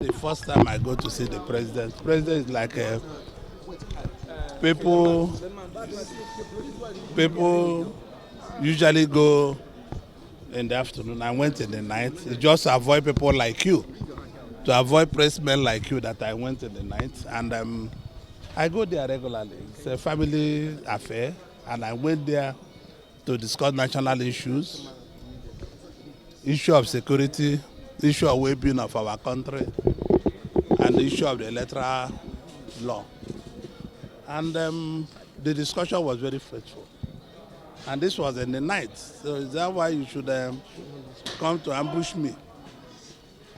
The first time I go to see the president is like people usually go in the afternoon. I went in the night. It's just to avoid people like you, to avoid pressmen like you that I went in the night. And I go there regularly. It's a family affair, and I went there to discuss national issues, issue of security, issue of well-being of our country, and the issue of the electoral law. And the discussion was very fruitful. And this was in the night. So is that why you should come to ambush me?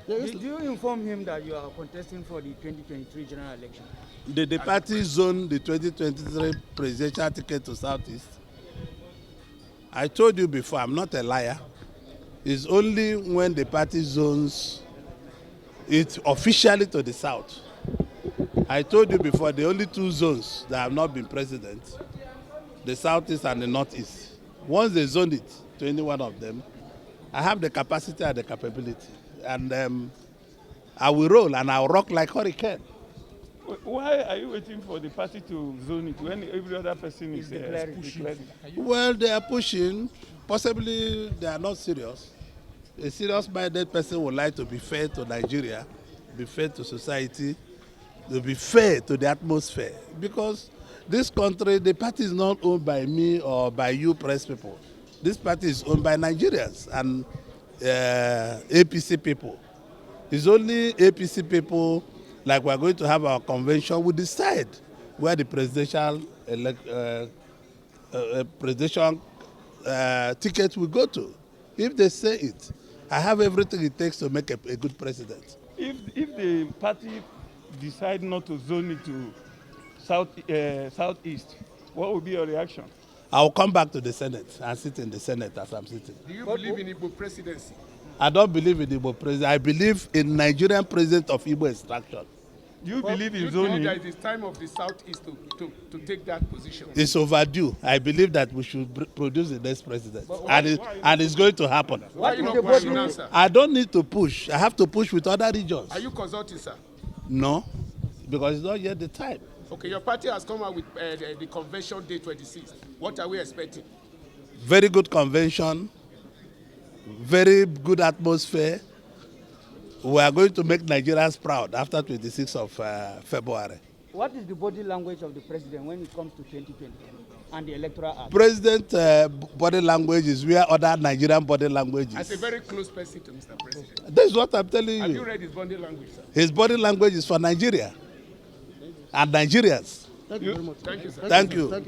Did you inform him that you are contesting for the 2023 general election? The party zoned the 2023 presidential ticket to Southeast. I told you before, I'm not a liar. It's only when the party zones it officially to the South. I told you before, the only two zones that have not been president, the Southeast and the Northeast. Once they zone it to any one of them, I have the capacity and the capability. And I will roll and I'll rock like hurricane. Why are you waiting for the party to zone it when every other person is pushing? Well, they are pushing. Possibly they are not serious. A serious-minded person would like to be fair to Nigeria, be fair to society, to be fair to the atmosphere. Because this country, the party is not owned by me or by you press people. This party is owned by Nigerians and APC people. It's only APC people, like we're going to have our convention, will decide where the presidential ticket will go to. If they say it, I have everything it takes to make a good president. If the party decide not to zone it to Southeast, what will be your reaction? I will come back to the Senate and sit in the Senate as I'm sitting. Do you believe in Igbo presidency? I don't believe in Igbo president. I believe in Nigerian president of Igbo extraction. Do you believe in zoning? zoning? Do you think that it is time of the Southeast to take that position? It's overdue. I believe that we should produce the next president. And it's going to happen. Why are you not pushing now, sir? I don't need to push. I have to push with other regions. Are you consulting, sir? No, because it's not yet the time. Okay, your party has come out with the convention day 26th. What are we expecting? Very good convention, very good atmosphere. We are going to make Nigerians proud after 26th of February. What is the body language of the president when it comes to 2020 and the electoral act? President body language is where other Nigerian body language is. As a very close person to Mr. President. That's what I'm telling you. Have you read his body language, sir? His body language is for Nigeria and Nigerians. Thank you very much. Thank you, sir. Thank you.